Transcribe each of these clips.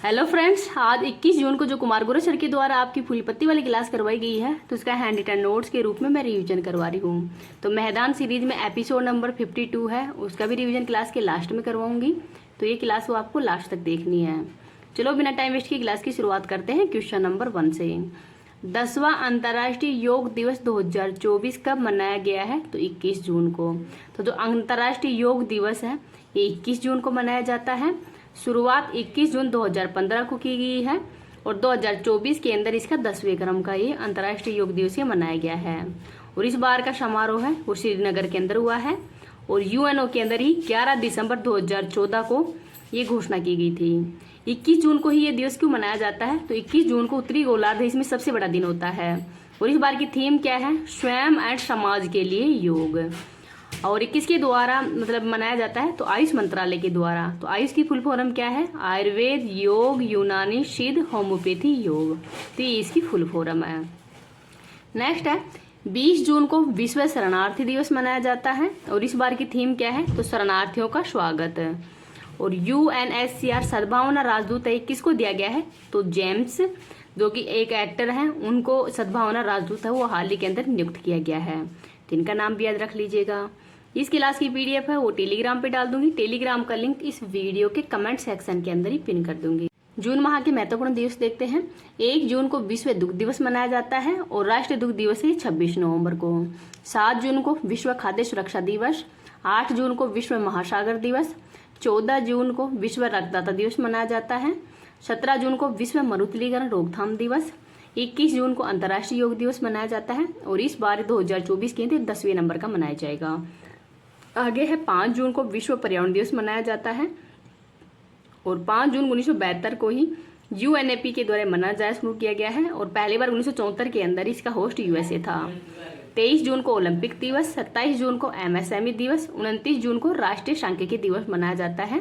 Hello friends, आज 21 जून को जो कुमार गुरु सर के द्वारा आपकी फुल पत्ती वाली क्लास करवाई गई है, तो उसका हैंड रिटन नोट्स के रूप में मैं रिवीजन करवा रही हूँ। तो मैदान सीरीज में एपिसोड नंबर 52 है, उसका भी रिवीजन क्लास के लास्ट में करवाऊंगी। तो ये क्लास वो आपको लास्ट तक देखनी है। चलो बिना टाइम वेस्ट की क्लास की शुरुआत करते हैं क्वेश्चन नंबर 1 से। 10वां अंतर्राष्ट्रीय योग दिवस 2024 कब मनाया गया है? तो 21 जून को। तो जो अंतर्राष्ट्रीय योग दिवस है ये 21 जून को मनाया जाता है। शुरुआत 21 जून 2015 को की गई है और 2024 के अंदर इसका 10वें क्रम का ये अंतर्राष्ट्रीय योग दिवस मनाया गया है। और इस बार का समारोह है वो श्रीनगर के अंदर हुआ है और यूएनओ के अंदर ही 11 दिसंबर 2014 को ये घोषणा की गई थी। 21 जून को ही ये दिवस क्यों मनाया जाता है? तो 21 जून को उत्तरी गोलार्ध इसमें सबसे बड़ा दिन होता है। और इस बार की थीम क्या है? स्वयं एंड समाज के लिए योग। और 21 के द्वारा मतलब मनाया जाता है तो आयुष मंत्रालय के द्वारा। तो आयुष की फुल फॉर्म क्या है? आयुर्वेद, योग, यूनानी, सिद्ध, होम्योपैथी, योग। तो ये इसकी फुल फॉर्म है। नेक्स्ट है 20 जून को विश्व शरणार्थी दिवस मनाया जाता है और इस बार की थीम क्या है? तो शरणार्थियों का स्वागत। और यूएनएचसीआर सद्भावना राजदूत है, किसको दिया गया है? तो जेम्स, जो कि एक एक्टर हैं, उनको सद्भावना राजदूत है वो हाल ही के अंदर नियुक्त किया गया है। तो इनका नाम भी याद रख लीजिएगा। इस क्लास की पीडीएफ है वो टेलीग्राम पे डाल दूंगी। टेलीग्राम का लिंक इस वीडियो के कमेंट सेक्शन के अंदर ही पिन कर दूंगी। जून माह के महत्वपूर्ण दिवस देखते हैं। 1 जून को विश्व दुग्ध दिवस मनाया जाता है और राष्ट्रीय दुग्ध दिवस है 26 नवंबर को। 7 जून को विश्व खाद्य सुरक्षा दिवस। 8 जून को विश्व महासागर दिवस। 14 जून को विश्व रक्तदाता दिवस मनाया जाता है। 17 जून को विश्व मरुस्थलीकरण रोकथाम दिवस। 21 जून को अंतर्राष्ट्रीय योग दिवस मनाया जाता है और इस बार 2024 के 10वें नंबर का मनाया जाएगा। आगे है 5 जून को विश्व पर्यावरण दिवस मनाया जाता है और 5 जून 1972 को ही यूएनएपी के द्वारा मनाया जाना शुरू किया गया है और पहली बार 1974 के अंदर इसका होस्ट यूएसए था। 23 जून को ओलंपिक दिवस। 27 जून को एमएसएमई दिवस। 29 जून को राष्ट्रीय सांख्यिकी दिवस मनाया जाता है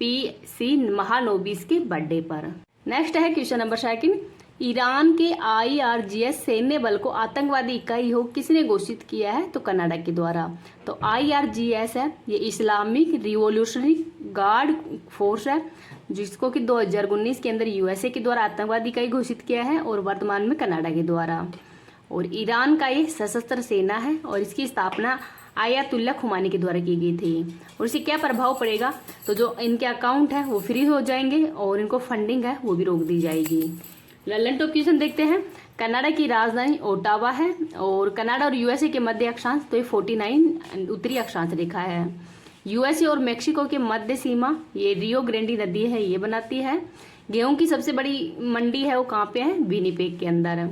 पीसी महानोबिस के बर्थडे पर। नेक्स्ट है क्वेश्चन नंबर 2। ईरान के आईआरजीएस सैन्य बल को आतंकवादी इकाई हो किसने घोषित किया है? तो कनाडा के द्वारा। तो आईआरजीएस है ये इस्लामिक रिवॉल्यूशनरी गार्ड फोर्स है जिसको कि 2019 के अंदर यूएसए के द्वारा आतंकवादी इकाई घोषित किया है और वर्तमान में कनाडा के द्वारा। और ईरान का ये सशस्त्र सेना है और इसकी स्थापना आयतुल्ला खुमानी के द्वारा की गई थी। और इससे क्या प्रभाव पड़ेगा? तो जो इनके अकाउंट है वो फ्री हो जाएंगे और इनको फंडिंग है वो भी रोक दी जाएगी। ललन टॉप क्वेश्चन देखते हैं। कनाडा की राजधानी ओटावा है और कनाडा और यूएसए के मध्य अक्षांश तो ये 49 उत्तरी अक्षांश रेखा है। यूएसए और मेक्सिको के मध्य सीमा ये रियो ग्रेंडी नदी है ये बनाती है। गेहूं की सबसे बड़ी मंडी है वो कहाँ पे है? विनिपेग के अंदर।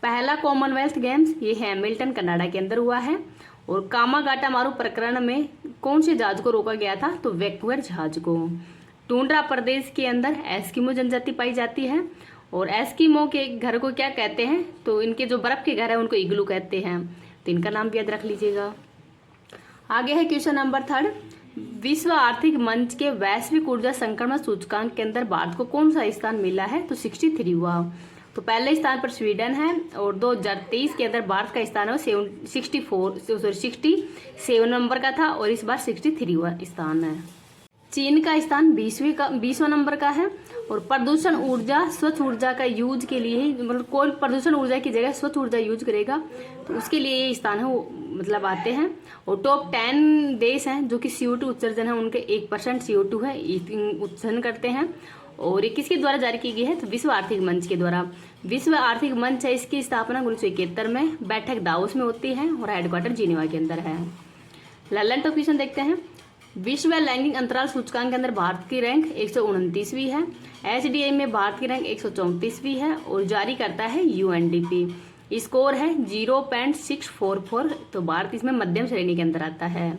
पहला कॉमनवेल्थ गेम्स ये हैमिल्टन कनाडा के अंदर हुआ है। और कामागाटा मारू प्रकरण में कौन से जहाज को रोका गया था? तो वैंकूवर जहाज को। टुंड्रा प्रदेश के अंदर एस्किमो जनजाति पाई जाती है और एस्किमो के घर को क्या कहते हैं? तो इनके जो बर्फ के घर है उनको इग्लू कहते हैं। तो इनका नाम भी याद रख लीजिएगा। आगे है क्वेश्चन नंबर 3। विश्व आर्थिक मंच के वैश्विक ऊर्जा संक्रमण सूचकांक के अंदर भारत को कौन सा स्थान मिला है? तो 63 हुआ। तो पहले स्थान पर स्वीडन है और 2023 के अंदर भारत का स्थान है 67 नंबर का था और इस बार 63वां स्थान है। चीन का स्थान 20वां नंबर का है। और प्रदूषण ऊर्जा स्वच्छ ऊर्जा का यूज के लिए ही मतलब कोई प्रदूषण ऊर्जा की जगह स्वच्छ ऊर्जा यूज करेगा तो उसके लिए ये स्थान है वो मतलब आते हैं। और टॉप 10 देश हैं जो कि CO2 उत्सर्जन है उनके 1% CO2 है उत्सर्जन करते हैं। और ये किसके द्वारा जारी की गई है? तो विश्व आर्थिक मंच के द्वारा। विश्व आर्थिक मंच है इसकी स्थापना 1971 में बैठक दावोस में होती है और हेडक्वार्टर जिनेवा के अंदर है। ललन टॉप क्वेश्चन देखते हैं। विश्व लैंगिक अंतराल सूचकांक के अंदर भारत की रैंक 129वीं है। HDI में भारत की रैंक 134वीं है और जारी करता है UNDP। स्कोर है 0.644। तो भारत इसमें मध्यम श्रेणी के अंदर आता है।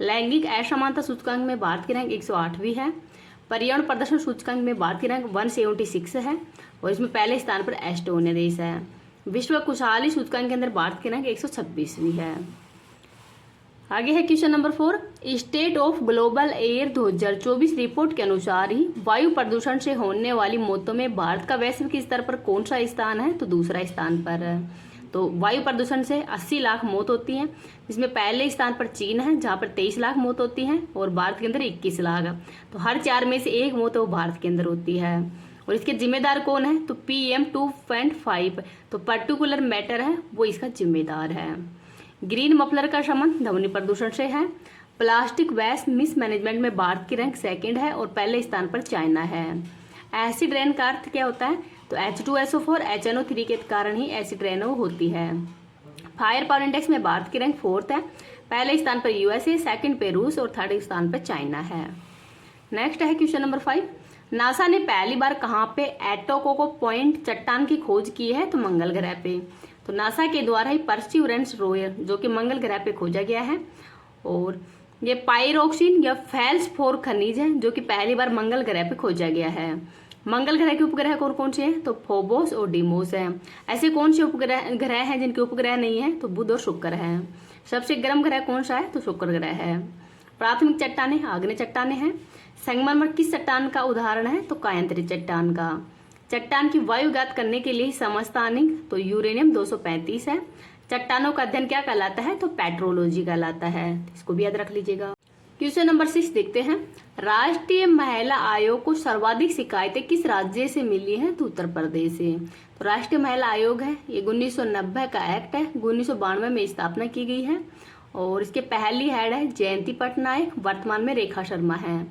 लैंगिक असमानता सूचकांक में भारत की रैंक 108वीं है। पर्यावरण प्रदर्शन सूचकांक में भारत की रैंक 176 है और इसमें पहले स्थान पर एस्टोनिया देश है। विश्व खुशहाली सूचकांक के अंदर भारत की रैंक 126वीं है। आगे है question number 4। State of global air 2024 report के अनुसार ही वायु प्रदूषण से होने वाली मौतों में भारत का वैश्विक स्तर पर कौन सा स्थान है? तो दूसरा स्थान पर। तो वायु प्रदूषण से 80 लाख मौत होती है जिसमें पहले स्थान पर चीन है जहां पर 23 लाख मौत होती है और भारत के अंदर 21 लाख। तो हर 4 में से 1 मौत वो भारत के अंदर होती है। और इसके जिम्मेदार कौन है, तो PM 2.5, तो पर्टिकुलर मैटर है वो इसका जिम्मेदार है। ग्रीन मफलर का संबंध ध्वनि प्रदूषण से है। प्लास्टिक वेस्ट मिसमैनेजमेंट में भारत की रैंक सेकंड है और पहले स्थान पर चाइना है। एसिड रेन का अर्थ क्या होता है, तो H2SO4 HNO3 के कारण ही एसिड रेन होती है। फायर पावर इंडेक्स में भारत की रैंक 4th है, पहले स्थान पर USA, सेकंड पे रूस और थर्ड स्थान पर चाइना है। नेक्स्ट है क्वेश्चन नंबर 5, नासा ने पहली बार कहाँ पे एटोकोको पॉइंट चट्टान की खोज की है, तो मंगल ग्रह पे। तो नासा के द्वारा ही परसिवरेंस रोवर जो कि मंगल ग्रह पे खोजा गया है। और ये पायरोक्सिन या फेल्सफोर खनिज है जो कि पहली बार मंगल ग्रह पे खोजा गया है। मंगल ग्रह के उपग्रह कौन से हैं, तो फोबोस और डीमोस हैं। ऐसे कौन से ग्रह हैं जिनके उपग्रह नहीं है, तो बुध और शुक्र है। सबसे गर्म ग्रह कौन सा है, तो शुक्र ग्रह है। प्राथमिक चट्टानें आग्नेय चट्टानें हैं। संगमरमर किस चट्टान का उदाहरण है, तो कायंत्री चट्टान का। चट्टान की वायुगात करने के लिए समस्थानिक, तो यूरेनियम 235 है। चट्टानों का अध्ययन क्या कहलाता है, तो पेट्रोलॉजी कहलाता है, इसको भी याद रख लीजिएगा। क्वेश्चन नंबर 6 देखते हैं, राष्ट्रीय महिला आयोग को सर्वाधिक शिकायतें किस राज्य से मिली हैं, तो उत्तर प्रदेश से। तो राष्ट्रीय महिला आयोग है, ये 1990 का एक्ट है, 1992 में स्थापना की गई है और इसके पहली हेड है जयंती पटनायक, वर्तमान में रेखा शर्मा है।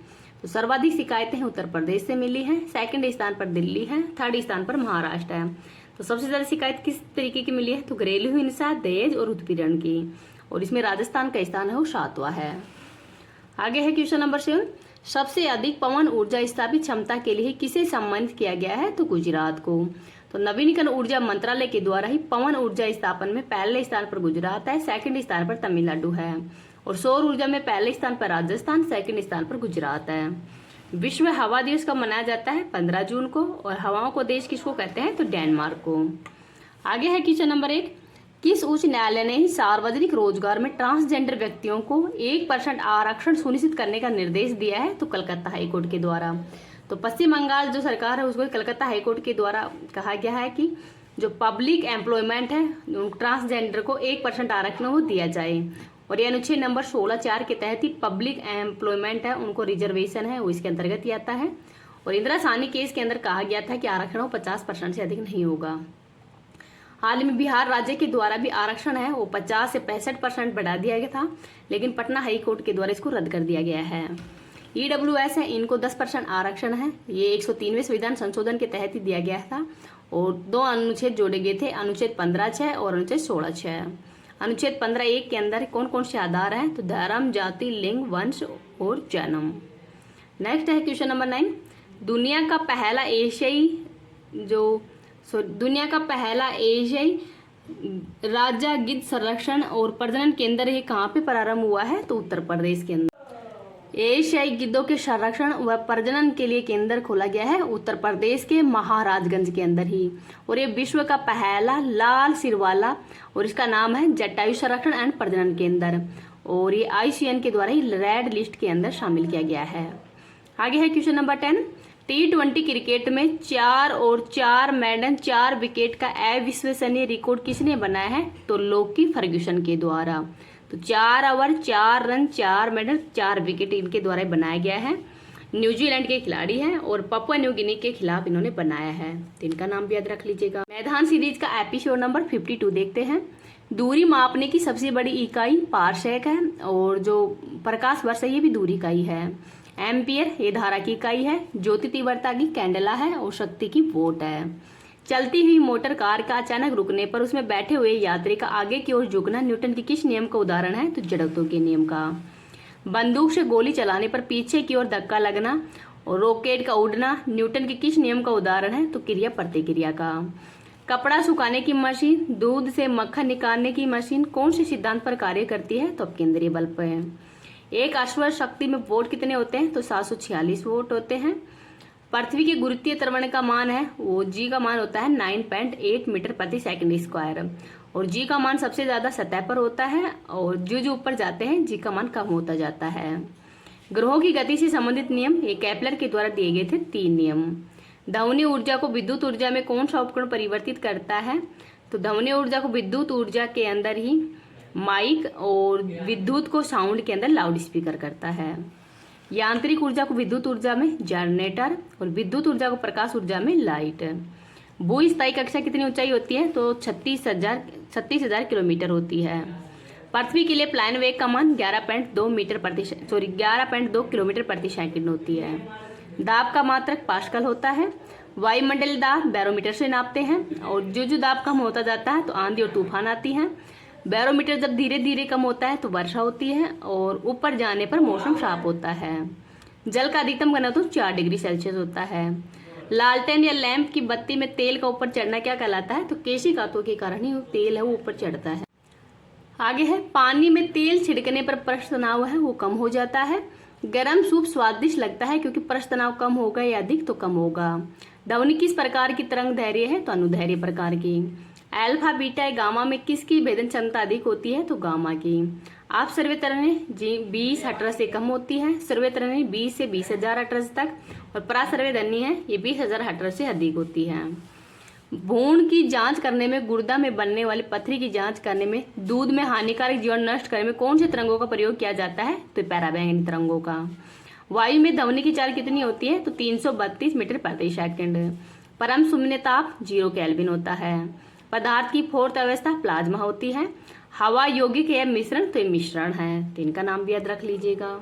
तो सर्वाधिक शिकायतें उत्तर प्रदेश से मिली हैं, सेकंड स्थान पर दिल्ली है, थर्ड स्थान पर महाराष्ट्र है। तो सबसे ज्यादा शिकायत किस तरीके की मिली है, तो घरेलू हिंसा, दहेज और उत्पीड़न की, और इसमें राजस्थान का स्थान है वो 7वां है। आगे है क्वेश्चन नंबर 7, सबसे अधिक पवन ऊर्जा स्थापित क्षमता के लिए किसे सम्मानित किया गया है, तो गुजरात को। तो नवीनीकरण ऊर्जा मंत्रालय के द्वारा ही पवन ऊर्जा स्थापन में पहले स्थान पर गुजरात है, सेकंड स्थान पर तमिलनाडु है। और सौर ऊर्जा में पहले स्थान पर राजस्थान, सेकंड स्थान पर गुजरात है। विश्व हवा दिवस कब मनाया जाता है, 15 जून को, और हवाओं को देश किसको कहते हैं, तो डेनमार्क को। आगे है क्वेश्चन नंबर 1, किस उच्च न्यायालय ने ही सार्वजनिक रोजगार में ट्रांसजेंडर व्यक्तियों को 1% आरक्षण सुनिश्चित करने का निर्देश दिया है, तो कलकत्ता हाईकोर्ट के द्वारा। तो पश्चिम बंगाल जो सरकार है उसको कलकत्ता हाईकोर्ट के द्वारा कहा गया है कि जो पब्लिक एम्प्लॉयमेंट है ट्रांसजेंडर को 1% आरक्षण वो दिया जाए। और ये अनुच्छेद नंबर 16(4) के तहत ही पब्लिक एम्प्लॉयमेंट है उनको रिजर्वेशन है वो इसके अंतर्गत ही आता है। और इंदिरा साहनी केस के अंदर कहा गया था कि आरक्षण 50% से अधिक नहीं होगा। हाल ही में बिहार राज्य के द्वारा भी आरक्षण है वो 50 से 65% बढ़ा दिया गया था, लेकिन पटना हाई कोर्ट के द्वारा इसको रद्द कर दिया गया है। EWS है, इनको 10% आरक्षण है, ये 103वें संविधान संशोधन के तहत ही दिया गया था। और 2 अनुच्छेद जोड़े गए थे, अनुच्छेद 15(6) और अनुच्छेद 16(6). अनुच्छेद 15(1) के अंदर कौन कौन से आधार हैं, तो धर्म, जाति, लिंग, वंश और जन्म। नेक्स्ट है क्वेश्चन नंबर 9, दुनिया का पहला एशियाई राजा गिद्ध संरक्षण और प्रजनन केंद्र ये कहाँ पे प्रारंभ हुआ है, तो उत्तर प्रदेश के अंदर। एशियाई गिद्धों के संरक्षण व प्रजनन के लिए केंद्र खोला गया है उत्तर प्रदेश के महाराजगंज के अंदर ही। और ये विश्व का पहला लाल सिर वाला, और इसका नाम है जटायु संरक्षण एंड प्रजनन केंद्र, और ये IUCN के द्वारा ही रेड लिस्ट के अंदर शामिल किया गया है। आगे है क्वेश्चन नंबर 10, T20 क्रिकेट में 4 और 4 मेडन 4 विकेट का अविश्वसनीय रिकॉर्ड किसने बनाया है, तो लोकी फर्ग्यूसन के द्वारा। तो 4 ओवर 4 रन 4 मेडल 4 विकेट इनके द्वारा बनाया गया है। न्यूजीलैंड के खिलाड़ी हैं और पपुआ न्यू गिनी के खिलाफ इन्होंने बनाया है, तो इनका नाम भी याद रख लीजिएगा। मैदान सीरीज का एपिसोड नंबर 52 देखते हैं। दूरी मापने की सबसे बड़ी इकाई पारसेक है, और जो प्रकाश वर्ष है ये भी दूरी का ही है। एम्पियर ये धारा की इकाई है। ज्योति तीव्रता की कैंडला है, और शक्ति की वोट है। चलती हुई मोटर कार का अचानक रुकने पर उसमें बैठे हुए यात्री का आगे की ओर झुकना न्यूटन के किस नियम का उदाहरण है, तो जड़त्व के नियम का। बंदूक से गोली चलाने पर पीछे की ओर धक्का लगना और रॉकेट का उड़ना न्यूटन के किस नियम का उदाहरण है, तो क्रिया प्रतिक्रिया का। कपड़ा सुखाने की मशीन, दूध से मक्खन निकालने की मशीन कौन से सिद्धांत पर कार्य करती है, तो केंद्रीय बल पर। एक अश्व शक्ति में वोट कितने होते हैं, तो 746 वोट होते हैं। पृथ्वी के गुरुत्वीय त्वरण का मान है वो G का मान होता है 9.8 मीटर प्रति सेकंड स्क्वायर, और G का मान सबसे ज्यादा सतह पर होता है, और जो जो ऊपर जाते हैं G का मान कम होता जाता है। ग्रहों की गति से संबंधित नियम ये केपलर के द्वारा दिए गए थे 3 नियम। ध्वनि ऊर्जा को विद्युत ऊर्जा में कौन सा उपकरण परिवर्तित करता है, तो ध्वनि ऊर्जा को विद्युत ऊर्जा के अंदर ही माइक, और विद्युत को साउंड के अंदर लाउड स्पीकर करता है। यांत्रिक ऊर्जा को विद्युत ऊर्जा में जनरेटर और विद्युत ऊर्जा को प्रकाश ऊर्जा में लाइट। भूस्थायी कक्षा कितनी ऊंचाई होती है? तो 36,000 किलोमीटर होती है। पृथ्वी के लिए प्लान वेग का मान 11.2 किलोमीटर प्रति सेकंड होती है। दाब का मात्रक पास्कल होता है। वायुमंडलीय दाब बैरोमीटर से नापते हैं और जो दाब कम होता जाता है तो आंधी और तूफान आती हैं। बैरोमीटर जब धीरे धीरे कम होता है तो वर्षा होती है और ऊपर जाने पर मौसम साफ होता है। जल का अधिकतम घनत्व 4 डिग्री सेल्सियस होता है। लालटेन या लैंप की बत्ती में तेल का ऊपर चढ़ना क्या कहलाता है? तो केशिकातों के कारण ही तेल है वो ऊपर चढ़ता है। आगे है, पानी में तेल छिड़कने पर पृष्ठ तनाव है वो कम हो जाता है। गरम सूप स्वादिष्ट लगता है क्योंकि पृष्ठ तनाव कम होगा या अधिक तो कम होगा। ध्वनि किस प्रकार की तरंग दैर्घ्य है? तो अनुदैर्घ्य प्रकार की। अल्फा बीटा या गामा में किसकी भेदन क्षमता अधिक होती है? तो गामा की। आप सर्वे तरंगें 20 हर्ट्ज से कम होती है। सर्वे तरंगें 20 से 20,000 हर्ट्ज तक और परासर्वे ध्वनि है ये 20,000 हर्ट्ज से अधिक होती है। भ्रूण की जांच करने में, गुर्दा में बनने वाली पथरी की जांच करने में, दूध में हानिकारक जीवाणु नष्ट करने में कौन से तरंगों का प्रयोग किया जाता है? तो पैराबैंगनी तरंगों का। वायु में ध्वनि की चाल कितनी होती है? तो 332 मीटर प्रति सेकंड। परम शून्य ताप 0 केल्विन होता है। पदार्थ की फोर्थ अवस्था प्लाज्मा होती है। हवा यौगिक या मिश्रण? तो ये मिश्रण है, तो इनका नाम भी याद रख लीजिएगा।